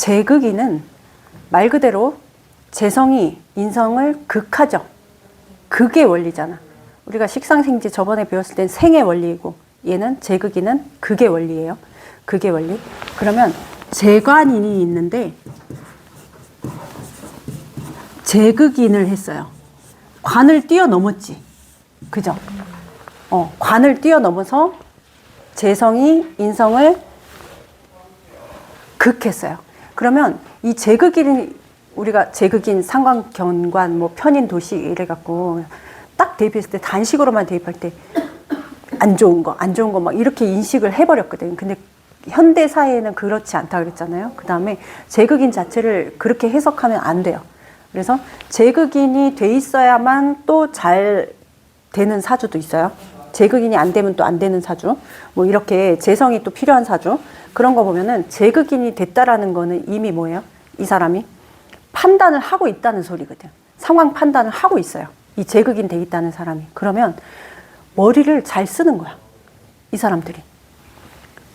제극인은 말 그대로 재성이 인성을 극하죠. 극의 원리잖아. 우리가 식상생지 저번에 배웠을 땐 생의 원리이고, 얘는 제극인은 극의 원리예요. 극의 원리. 그러면 재관인이 있는데 제극인을 했어요. 관을 뛰어넘었지. 그죠? 관을 뛰어넘어서 재성이 인성을 극했어요. 그러면 이 제극인이, 우리가 제극인, 상관견관, 뭐 편인, 도식 이래갖고 딱 대입했을 때 단식으로만 대입할 때 안 좋은 거 막 이렇게 인식을 해버렸거든. 근데 현대 사회에는 그렇지 않다 그랬잖아요. 그 다음에 제극인 자체를 그렇게 해석하면 안 돼요. 그래서 제극인이 돼 있어야만 또 잘 되는 사주도 있어요. 제극인이 안 되면 또 안 되는 사주, 뭐 이렇게 재성이 또 필요한 사주, 그런 거 보면은 제극인이 됐다라는 거는 이미 뭐예요? 이 사람이 판단을 하고 있다는 소리거든. 상황 판단을 하고 있어요. 이 제극인 돼 있다는 사람이. 그러면 머리를 잘 쓰는 거야. 이 사람들이.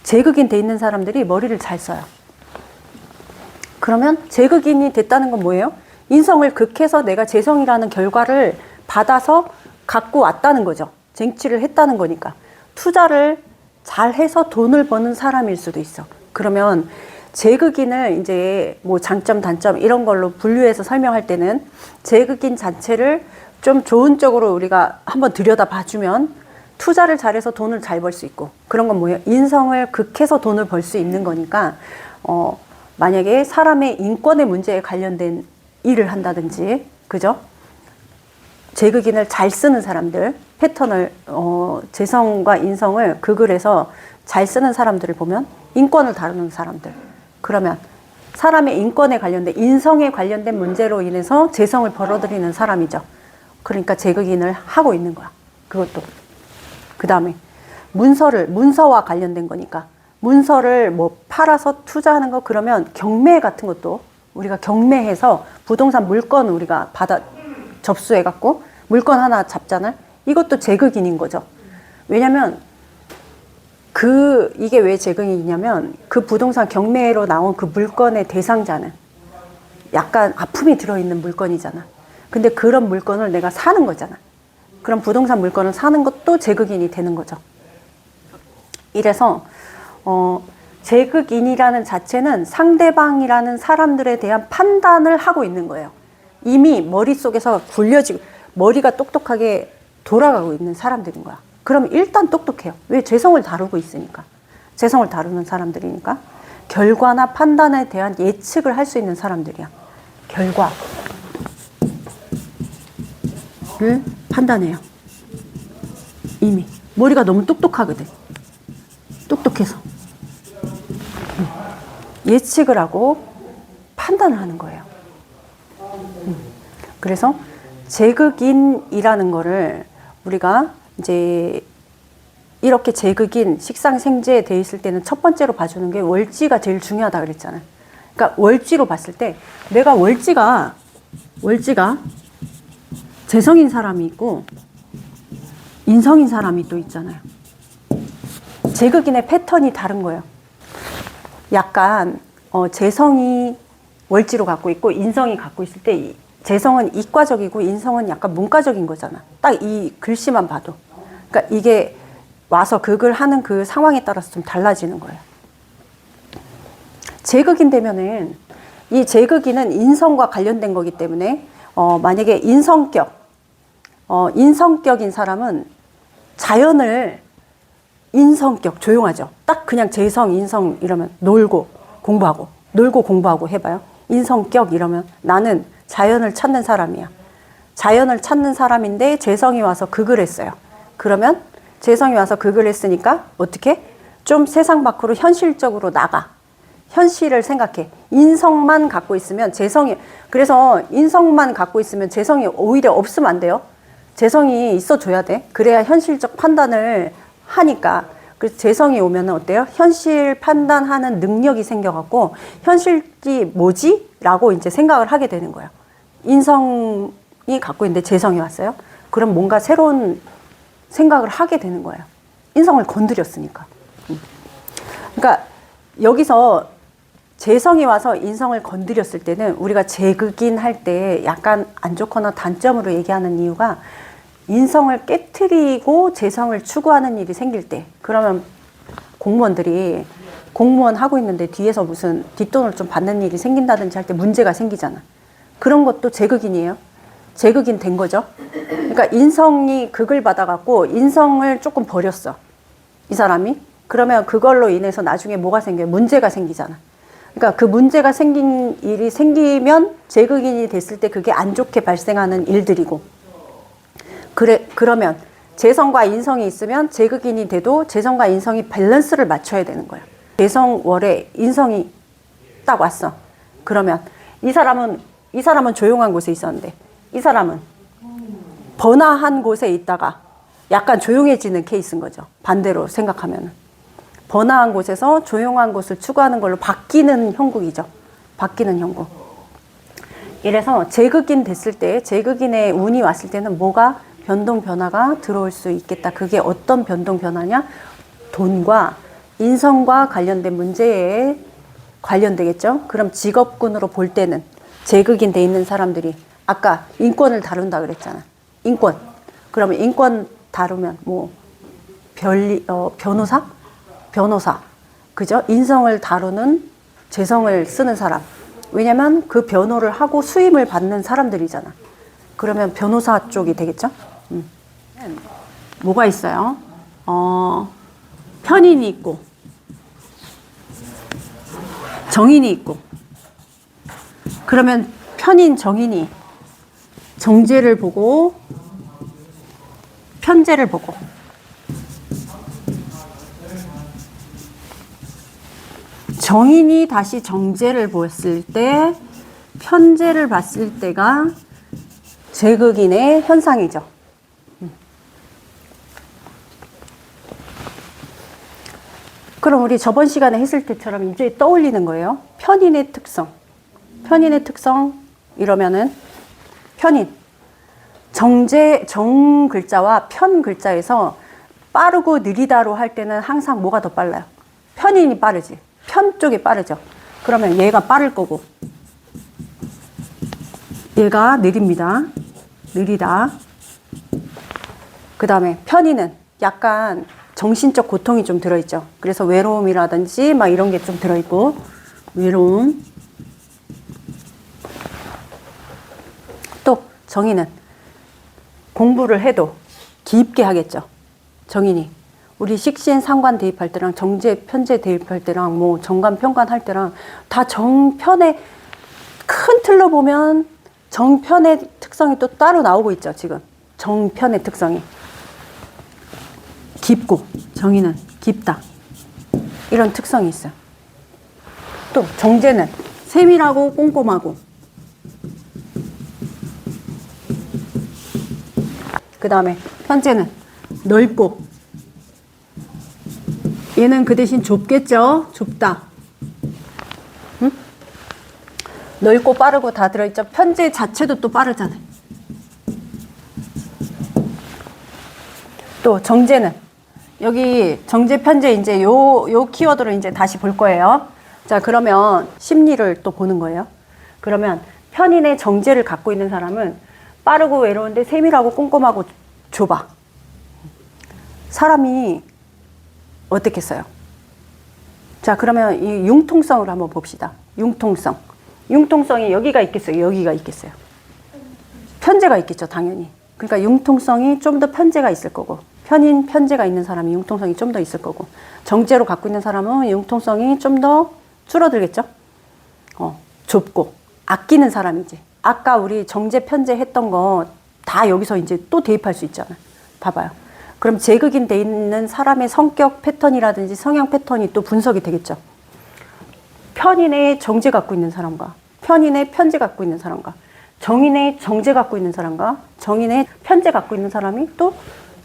제극인 돼 있는 사람들이 머리를 잘 써요. 그러면 제극인이 됐다는 건 뭐예요? 인성을 극해서 내가 재성이라는 결과를 받아서 갖고 왔다는 거죠. 쟁취를 했다는 거니까. 투자를 잘 해서 돈을 버는 사람일 수도 있어. 그러면 제극인을 이제 뭐 장점, 단점 이런 걸로 분류해서 설명할 때는 제극인 자체를 좀 좋은 쪽으로 우리가 한번 들여다 봐주면 투자를 잘해서 돈을 잘 벌 수 있고, 그런 건 뭐예요? 인성을 극해서 돈을 벌 수 있는 거니까, 만약에 사람의 인권의 문제에 관련된 일을 한다든지, 그죠? 제극인을 잘 쓰는 사람들, 패턴을, 재성과 인성을 극을 해서 잘 쓰는 사람들을 보면 인권을 다루는 사람들. 그러면 사람의 인권에 관련된, 인성에 관련된 문제로 인해서 재성을 벌어들이는 사람이죠. 그러니까 제극인을 하고 있는 거야. 그것도. 그 다음에 문서와 관련된 거니까 문서를 뭐 팔아서 투자하는 거, 그러면 경매 같은 것도 우리가 경매해서 부동산 물건 우리가 접수해갖고 물건 하나 잡잖아요. 이것도 제극인인 거죠. 왜냐면 이게 왜 제극인이냐면 그 부동산 경매로 나온 그 물건의 대상자는 약간 아픔이 들어있는 물건이잖아. 근데 그런 물건을 내가 사는 거잖아. 그럼 부동산 물건을 사는 것도 제극인이 되는 거죠. 이래서 제극인이라는 자체는 상대방이라는 사람들에 대한 판단을 하고 있는 거예요. 이미 머릿속에서 굴려지고 머리가 똑똑하게 돌아가고 있는 사람들인 거야. 그럼 일단 똑똑해요. 왜? 재성을 다루고 있으니까. 재성을 다루는 사람들이니까. 결과나 판단에 대한 예측을 할 수 있는 사람들이야. 결과를 판단해요. 이미. 머리가 너무 똑똑하거든. 똑똑해서. 예측을 하고 판단을 하는 거예요. 그래서 제극인이라는 거를 우리가 이제 이렇게 제극인, 식상생재에 돼 있을 때는 첫 번째로 봐주는 게 월지가 제일 중요하다 그랬잖아요. 그러니까 월지로 봤을 때 내가 월지가 재성인 사람이 있고 인성인 사람이 또 있잖아요. 제극인의 패턴이 다른 거예요. 약간 재성이 월지로 갖고 있고 인성이 갖고 있을 때 재성은 이과적이고 인성은 약간 문과적인 거잖아. 딱 이 글씨만 봐도. 그러니까 이게 와서 극을 하는 그 상황에 따라서 좀 달라지는 거예요. 제극인 되면은 이 제극인은 인성과 관련된 거기 때문에 만약에 인성격인 사람은 자연을 인성격 조용하죠. 딱 그냥 재성, 인성 이러면 놀고 공부하고 해봐요. 인성격 이러면 나는 자연을 찾는 사람이야. 자연을 찾는 사람인데 재성이 와서 극을 했어요. 그러면 재성이 와서 극을 했으니까 어떻게? 좀 세상 밖으로 현실적으로 나가. 현실을 생각해. 인성만 갖고 있으면 그래서 인성만 갖고 있으면 재성이 오히려 없으면 안 돼요. 재성이 있어줘야 돼. 그래야 현실적 판단을 하니까. 그래서 재성이 오면 어때요? 현실 판단하는 능력이 생겨갖고 현실이 뭐지? 라고 이제 생각을 하게 되는 거예요. 인성이 갖고 있는데 재성이 왔어요. 그럼 뭔가 새로운 생각을 하게 되는 거예요. 인성을 건드렸으니까. 그러니까 여기서 재성이 와서 인성을 건드렸을 때는 우리가 재극인 할 때 약간 안 좋거나 단점으로 얘기하는 이유가 인성을 깨트리고 재성을 추구하는 일이 생길 때, 그러면 공무원들이 공무원 하고 있는데 뒤에서 무슨 뒷돈을 좀 받는 일이 생긴다든지 할 때 문제가 생기잖아. 그런 것도 재극인이에요. 재극인 된 거죠. 그러니까 인성이 극을 받아갖고 인성을 조금 버렸어, 이 사람이. 그러면 그걸로 인해서 나중에 뭐가 생겨요? 문제가 생기잖아. 그러니까 그 문제가 생긴 일이 생기면 재극인이 됐을 때 그게 안 좋게 발생하는 일들이고, 그러면 재성과 인성이 있으면 재극인이 돼도 재성과 인성이 밸런스를 맞춰야 되는 거예요. 재성월에 인성이 딱 왔어. 그러면 이 사람은 조용한 곳에 있었는데 이 사람은 번화한 곳에 있다가 약간 조용해지는 케이스인 거죠. 반대로 생각하면 번화한 곳에서 조용한 곳을 추구하는 걸로 바뀌는 형국이죠. 바뀌는 형국. 이래서 재극인 됐을 때, 재극인의 운이 왔을 때는 뭐가 변동 변화가 들어올 수 있겠다. 그게 어떤 변동 변화냐? 돈과 인성과 관련된 문제에 관련되겠죠. 그럼 직업군으로 볼 때는 재극인 돼 있는 사람들이 아까 인권을 다룬다 그랬잖아. 인권. 그러면 인권 다루면 뭐 변호사. 그죠? 인성을 다루는 재성을 쓰는 사람. 왜냐면 그 변호를 하고 수임을 받는 사람들이잖아. 그러면 변호사 쪽이 되겠죠? 뭐가 있어요? 편인이 있고 정인이 있고. 그러면 편인, 정인이 정제를 보고 편제를 보고, 정인이 다시 정제를 보았을 때 편제를 봤을 때가 재극인의 현상이죠. 그럼 우리 저번 시간에 했을 때처럼 이제 떠올리는 거예요. 편인의 특성. 편인의 특성 이러면은 편인. 정 글자와 편 글자에서 빠르고 느리다로 할 때는 항상 뭐가 더 빨라요? 편인이 빠르지. 편 쪽이 빠르죠. 그러면 얘가 빠를 거고 얘가 느립니다. 느리다. 그 다음에 편인은 약간 정신적 고통이 좀 들어있죠. 그래서 외로움이라든지 막 이런 게 좀 들어있고, 외로움. 또 정인은 공부를 해도 깊게 하겠죠. 정인이. 우리 식신 상관 대입할 때랑 정제 편제 대입할 때랑 뭐 정관 편관 할 때랑 다 정편의 큰 틀로 보면 정편의 특성이 또 따로 나오고 있죠. 지금 정편의 특성이 깊고, 정인은 깊다, 이런 특성이 있어요. 또 정제는 세밀하고 꼼꼼하고, 그 다음에 편제는 넓고, 얘는 그 대신 좁겠죠. 좁다. 응? 넓고 빠르고 다 들어있죠. 편제 자체도 또 빠르잖아요. 또 정제는 여기 정제 편제 이제 요 키워드로 이제 다시 볼 거예요. 자, 그러면 심리를 또 보는 거예요. 그러면 편인의 정제를 갖고 있는 사람은 빠르고 외로운데 세밀하고 꼼꼼하고 좁아. 사람이 어떻겠어요? 자, 그러면 이 융통성을 한번 봅시다. 융통성. 융통성이 여기가 있겠어요? 여기가 있겠어요? 편제가 있겠죠, 당연히. 그러니까 융통성이 좀 더 편제가 있을 거고, 편인, 편제가 있는 사람이 융통성이 좀 더 있을 거고, 정제로 갖고 있는 사람은 융통성이 좀 더 줄어들겠죠? 좁고, 아끼는 사람이지. 아까 우리 정제, 편제 했던 거 다 여기서 이제 또 대입할 수 있잖아요. 봐봐요. 그럼 재극인 돼 있는 사람의 성격 패턴이라든지 성향 패턴이 또 분석이 되겠죠. 편인의 정제 갖고 있는 사람과 편인의 편제 갖고 있는 사람과 정인의 정제 갖고 있는 사람과 정인의 편제 갖고 있는 사람이 또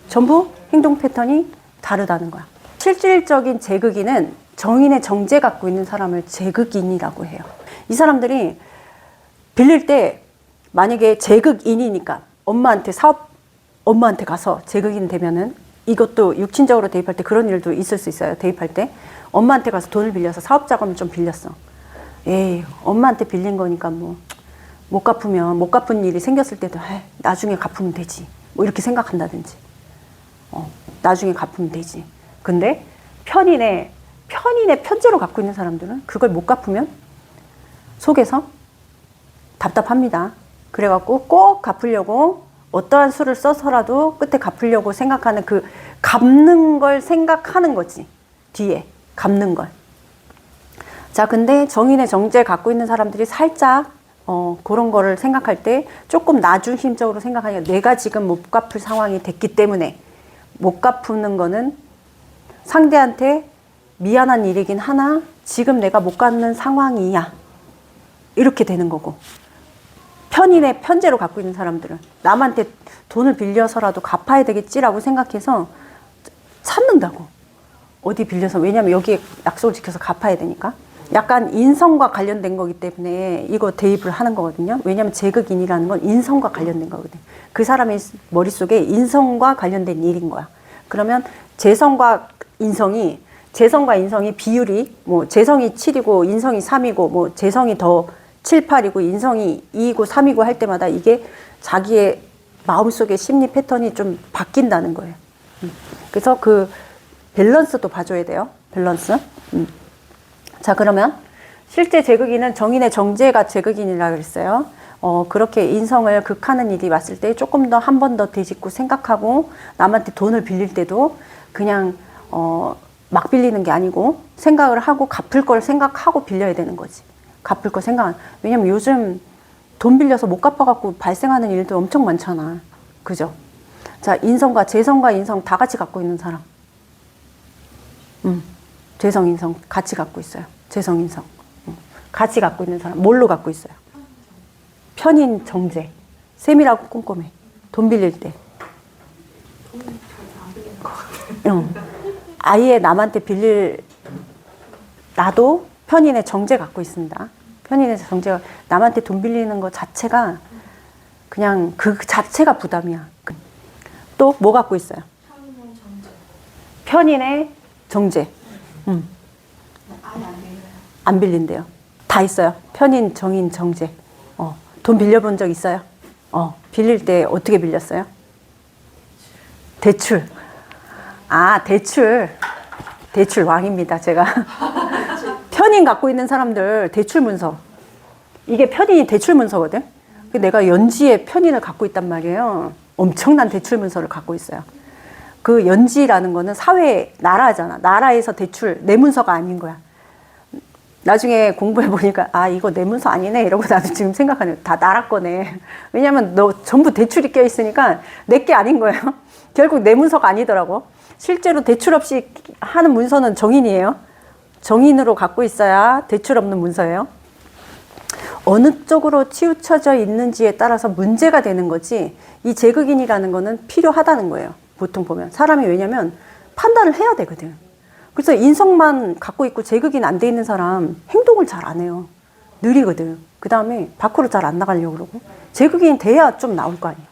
전부 행동 패턴이 다르다는 거야. 실질적인 재극인은 정인의 정제 갖고 있는 사람을 재극인이라고 해요. 이 사람들이 빌릴 때 만약에 재극인이니까 엄마한테 가서 재극인 되면은, 이것도 육친적으로 대입할 때 그런 일도 있을 수 있어요. 대입할 때 엄마한테 가서 돈을 빌려서 사업 자금을 좀 빌렸어. 에이, 엄마한테 빌린 거니까 뭐 못 갚으면 못 갚은 일이 생겼을 때도 나중에 갚으면 되지. 뭐 이렇게 생각한다든지. 나중에 갚으면 되지. 근데 편인의 편제로 갖고 있는 사람들은 그걸 못 갚으면 속에서 답답합니다. 그래갖고 꼭 갚으려고 어떠한 수를 써서라도 끝에 갚으려고 생각하는 그 갚는 걸 생각하는 거지. 뒤에 갚는 걸. 자, 근데 정인의 정제 갖고 있는 사람들이 살짝 그런 거를 생각할 때 조금 나중심적으로 생각하니까 내가 지금 못 갚을 상황이 됐기 때문에 못 갚는 거는 상대한테 미안한 일이긴 하나 지금 내가 못 갚는 상황이야. 이렇게 되는 거고. 편인의 편제로 갖고 있는 사람들은 남한테 돈을 빌려서라도 갚아야 되겠지라고 생각해서 찾는다고. 어디 빌려서. 왜냐면 여기에 약속을 지켜서 갚아야 되니까. 약간 인성과 관련된 거기 때문에 이거 대입을 하는 거거든요. 왜냐면 제극인이라는 건 인성과 관련된 거거든요. 그 사람의 머릿속에 인성과 관련된 일인 거야. 그러면 재성과 인성이 비율이 뭐 재성이 7이고 인성이 3이고 뭐 재성이 더 7, 8이고 인성이 2이고 3이고 할 때마다 이게 자기의 마음속의 심리 패턴이 좀 바뀐다는 거예요. 그래서 그 밸런스도 봐줘야 돼요. 밸런스. 자, 그러면 실제 제극인은 정인의 정제가 제극인이라고 그랬어요. 그렇게 인성을 극하는 일이 왔을 때 조금 더 한 번 더 되짚고 생각하고 남한테 돈을 빌릴 때도 그냥 막 빌리는 게 아니고 생각을 하고 갚을 걸 생각하고 빌려야 되는 거지. 갚을 거 생각. 왜냐면 요즘 돈 빌려서 못 갚아갖고 발생하는 일도 엄청 많잖아. 그죠? 자, 인성과 재성과 인성 다 같이 갖고 있는 사람. 재성, 인성 같이 갖고 있어요. 재성, 인성. 같이 갖고 있는 사람. 뭘로 갖고 있어요? 편인, 정제. 세밀하고 꼼꼼해. 돈 빌릴 때. 아예 남한테 나도 편인의 정제 갖고 있습니다. 편인의 정제가 남한테 돈 빌리는 것 자체가 그냥 그 자체가 부담이야. 또 뭐 갖고 있어요? 편인의 정제. 안 빌린대요. 다 있어요. 편인, 정인, 정제. 돈 빌려본 적 있어요? 빌릴 때 어떻게 빌렸어요? 대출. 아, 대출 왕입니다, 제가. 편인 갖고 있는 사람들 대출 문서. 이게 편인이 대출 문서거든. 내가 연지에 편인을 갖고 있단 말이에요. 엄청난 대출 문서를 갖고 있어요. 그 연지라는 거는 사회, 나라잖아. 나라에서 대출, 내 문서가 아닌 거야. 나중에 공부해 보니까 이거 내 문서 아니네 이러고 나도 지금 생각하네. 다 나라 거네. 왜냐면 너 전부 대출이 껴 있으니까 내 게 아닌 거예요. 결국 내 문서가 아니더라고. 실제로 대출 없이 하는 문서는 정인이에요. 정인으로 갖고 있어야 대출 없는 문서예요. 어느 쪽으로 치우쳐져 있는지에 따라서 문제가 되는 거지, 이 제극인이라는 거는 필요하다는 거예요. 보통 보면 사람이, 왜냐면 판단을 해야 되거든. 그래서 인성만 갖고 있고 제극인 안 돼 있는 사람 행동을 잘 안 해요. 느리거든. 그 다음에 밖으로 잘 안 나가려고 그러고, 제극인이 돼야 좀 나올 거 아니야.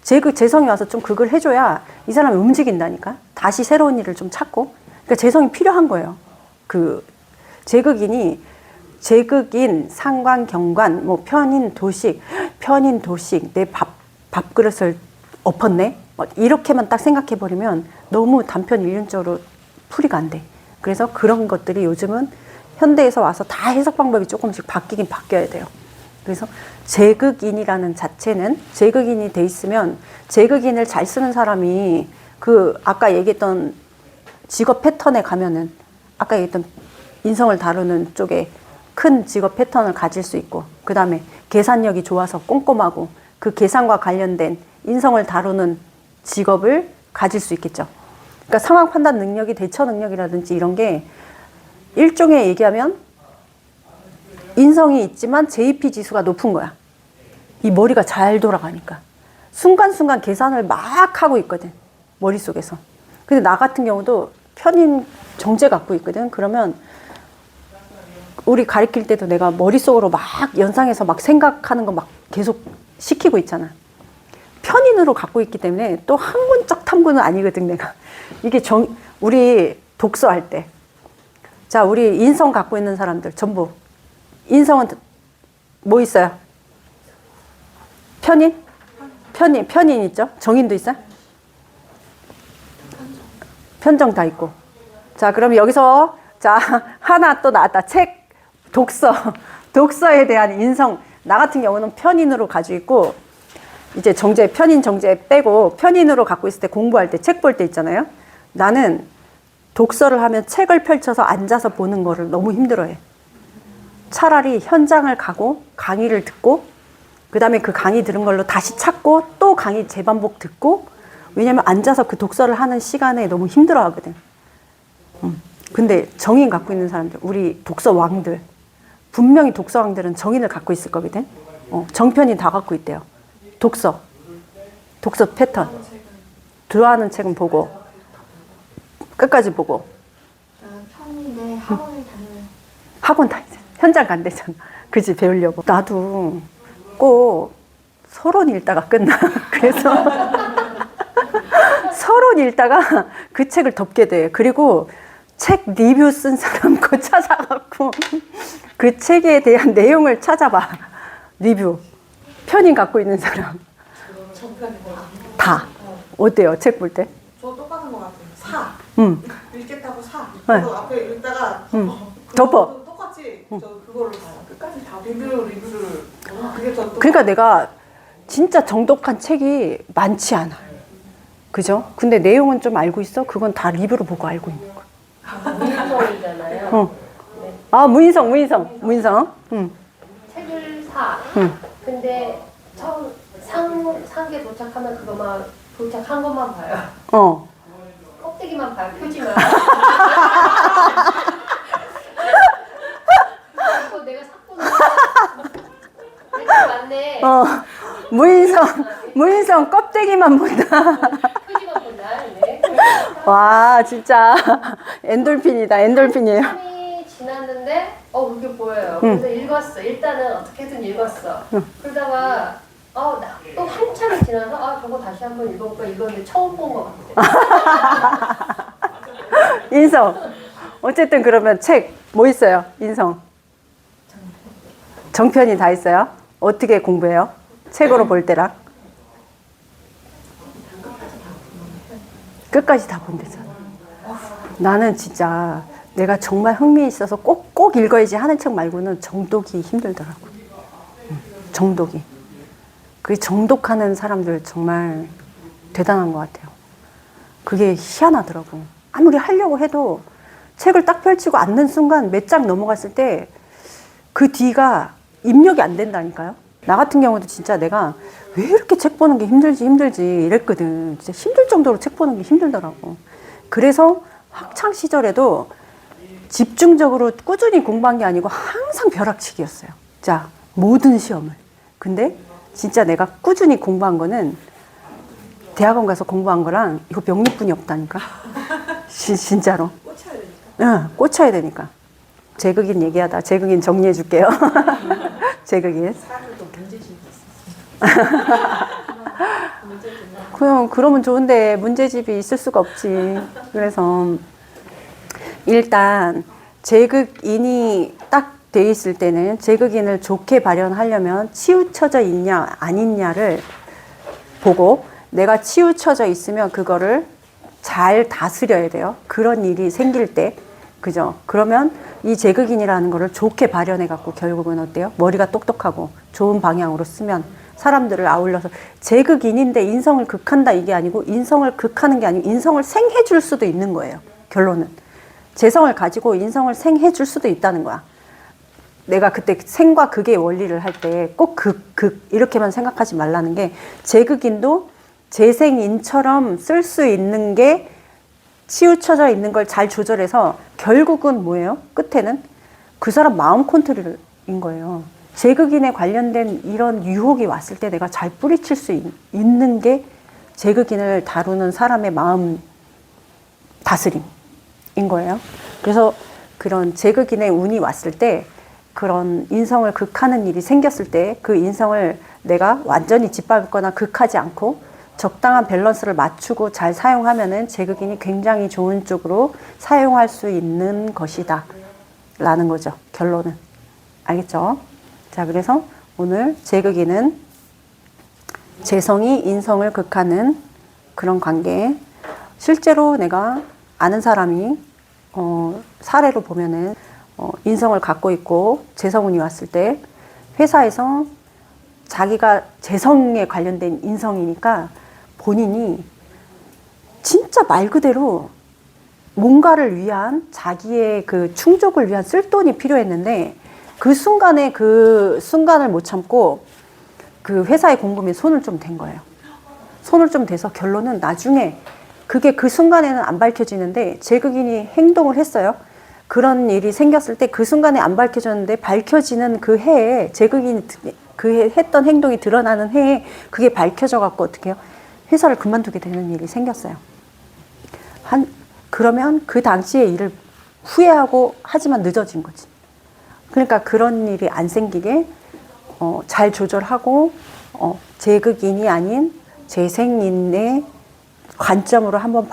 재성이 와서 좀 그걸 해줘야 이 사람이 움직인다니까. 다시 새로운 일을 좀 찾고. 그러니까 재성이 필요한 거예요. 그 제극인, 상관, 경관, 뭐 편인, 도식, 내 밥그릇을 엎었네? 이렇게만 딱 생각해버리면 너무 단편 일륜적으로 풀이가 안 돼. 그래서 그런 것들이 요즘은 현대에서 와서 다 해석 방법이 조금씩 바뀌긴 바뀌어야 돼요. 그래서 제극인이라는 자체는, 제극인이 돼 있으면 제극인을 잘 쓰는 사람이 그 아까 얘기했던 직업 패턴에 가면은, 아까 얘기했던 인성을 다루는 쪽에 큰 직업 패턴을 가질 수 있고, 그 다음에 계산력이 좋아서 꼼꼼하고 그 계산과 관련된 인성을 다루는 직업을 가질 수 있겠죠. 그러니까 상황 판단 능력이, 대처 능력이라든지 이런 게 일종의 얘기하면 인성이 있지만 JP 지수가 높은 거야. 이 머리가 잘 돌아가니까. 순간순간 계산을 막 하고 있거든, 머릿속에서. 근데 나 같은 경우도 편인 정제 갖고 있거든. 그러면 우리 가르칠 때도 내가 머릿속으로 막 연상해서 막 생각하는 거 막 계속 시키고 있잖아. 편인으로 갖고 있기 때문에 또 학문적 탐구는 아니거든, 내가. 이게 우리 독서할 때. 자, 우리 인성 갖고 있는 사람들 전부 인성은 뭐 있어요? 편인? 편인 있죠? 정인도 있어요? 편정 다 있고. 자, 그럼 여기서, 자, 하나 또 나왔다. 책, 독서. 독서에 대한 인성. 나 같은 경우는 편인으로 가지고 있고, 이제 정제, 편인 정제 빼고, 편인으로 갖고 있을 때 공부할 때, 책 볼 때 있잖아요. 나는 독서를 하면 책을 펼쳐서 앉아서 보는 거를 너무 힘들어해. 차라리 현장을 가고, 강의를 듣고, 그 다음에 그 강의 들은 걸로 다시 찾고, 또 강의 재반복 듣고, 왜냐면 앉아서 그 독서를 하는 시간에 너무 힘들어 하거든. 근데 정인 갖고 있는 사람들, 우리 독서 왕들, 분명히 독서 왕들은 정인을 갖고 있을 거거든. 정편이 다 갖고 있대요. 독서 패턴. 좋아하는 책은 보고, 끝까지 보고. 편인데 학원을 다녀요. 학원 다니잖아. 현장 간대잖아. 그지, 배우려고. 나도 꼭 서론 읽다가 끝나. 그래서 서론 읽다가 그 책을 덮게 돼. 그리고 책 리뷰 쓴 사람 거 찾아갖고 그 책에 대한 내용을 찾아봐. 리뷰. 편인 갖고 있는 사람. 다. 어때요? 책 볼 때? 저 똑같은 것 같아요. 사. 읽겠다고 사. 네. 저도 앞에 읽다가 덮어. 똑같이 저 그거를 봐요. 끝까지 다 리뷰를. 그게 저 또. 그러니까 내가 진짜 정독한 책이 많지 않아. 그죠? 근데 내용은 좀 알고 있어? 그건 다 리뷰로 보고 알고 있는 거야. 무인성이잖아요. 네. 아, 무인성. 책을 사. 응. 근데 처음 상계 도착하면 그것만 도착한 것만 봐요. 껍데기만 봐요. 표지만. 그거 내가 샀구나. 내가 맞네. 무인성 껍데기만 본다. 표지만 본다. 네. 와, 진짜 엔돌핀이에요. 시간이 지났는데 그게 보여요. 그래서 읽었어. 일단은 어떻게든 읽었어. 그러다가 또 한참이 지나서 저거 다시 한번 읽어볼까 이건데 처음 본 것 같아. 인성. 어쨌든 그러면 책 뭐 있어요? 인성. 정편이 다 있어요? 어떻게 공부해요? 책으로 볼 때랑? 끝까지 다 본대잖아. 나는 진짜 내가 정말 흥미 있어서 꼭 읽어야지 하는 책 말고는 정독이 힘들더라고. 정독이. 그 정독하는 사람들 정말 대단한 것 같아요. 그게 희한하더라고. 아무리 하려고 해도 책을 딱 펼치고 앉는 순간 몇 장 넘어갔을 때 그 뒤가 입력이 안 된다니까요. 나 같은 경우도 진짜 내가 왜 이렇게 책 보는 게 힘들지 이랬거든. 진짜 힘들 정도로 책 보는 게 힘들더라고. 그래서 학창 시절에도 집중적으로 꾸준히 공부한 게 아니고 항상 벼락치기였어요. 자, 모든 시험을. 근데 진짜 내가 꾸준히 공부한 거는 대학원 가서 공부한 거랑 이거 명리뿐이 없다니까. 진짜로. 꽂혀야 되니까. 응, 꽂혀야 되니까. 재극인 얘기하다. 재극인 정리해 줄게요. 재극인. 사람들도 문제집이 있었어요. 그러면 좋은데 문제집이 있을 수가 없지. 그래서 일단 재극인이 딱 돼 있을 때는 재극인을 좋게 발현하려면 치우쳐져 있냐 안 있냐를 보고 내가 치우쳐져 있으면 그거를 잘 다스려야 돼요. 그런 일이 생길 때. 그죠? 그러면 이 재극인이라는 거를 좋게 발현해 갖고 결국은 어때요? 머리가 똑똑하고 좋은 방향으로 쓰면 사람들을 아울러서 재극인인데 인성을 극한다 이게 아니고 인성을 극하는 게 아니고 인성을 생해 줄 수도 있는 거예요. 결론은. 재성을 가지고 인성을 생해 줄 수도 있다는 거야. 내가 그때 생과 극의 원리를 할 때 꼭 극 이렇게만 생각하지 말라는 게 재극인도 재생인처럼 쓸 수 있는 게 치우쳐져 있는 걸 잘 조절해서 결국은 뭐예요? 끝에는 그 사람 마음 컨트롤인 거예요. 재극인에 관련된 이런 유혹이 왔을 때 내가 잘 뿌리칠 수 있는 게 재극인을 다루는 사람의 마음 다스림인 거예요. 그래서 그런 재극인의 운이 왔을 때 그런 인성을 극하는 일이 생겼을 때 그 인성을 내가 완전히 짓밟거나 극하지 않고 적당한 밸런스를 맞추고 잘 사용하면은 재극인이 굉장히 좋은 쪽으로 사용할 수 있는 것이다 라는 거죠. 결론은. 알겠죠? 자, 그래서 오늘 제극인은 재성이 인성을 극하는 그런 관계. 실제로 내가 아는 사람이 사례로 보면은 인성을 갖고 있고 재성운이 왔을 때 회사에서 자기가 재성에 관련된 인성이니까 본인이 진짜 말 그대로 뭔가를 위한 자기의 그 충족을 위한 쓸 돈이 필요했는데 그 순간을 못 참고 그 회사의 공금에 손을 좀 댄 거예요. 손을 좀 대서 결론은 나중에 그게 그 순간에는 안 밝혀지는데 제극인이 행동을 했어요. 그런 일이 생겼을 때 그 순간에 안 밝혀졌는데 밝혀지는 그 해에 제극인이 그 해 했던 행동이 드러나는 해에 그게 밝혀져 갖고 어떻게 해요? 회사를 그만두게 되는 일이 생겼어요. 그러면 그 당시의 일을 후회하고 하지만 늦어진 거지. 그러니까 그런 일이 안 생기게 잘 조절하고 제극인이 아닌 재생인의 관점으로 한번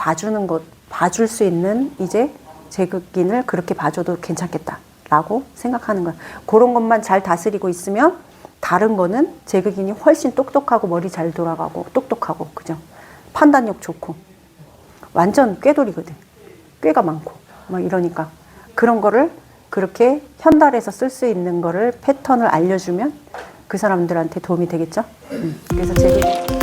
봐줄 수 있는 이제 제극인을 그렇게 봐줘도 괜찮겠다라고 생각하는 거야. 그런 것만 잘 다스리고 있으면 다른 거는 제극인이 훨씬 똑똑하고 머리 잘 돌아가고 똑똑하고 그죠? 판단력 좋고 완전 꾀돌이거든. 꾀가 많고 막 이러니까 그런 거를 그렇게 현달에서 쓸 수 있는 거를 패턴을 알려주면 그 사람들한테 도움이 되겠죠. 그래서 제극인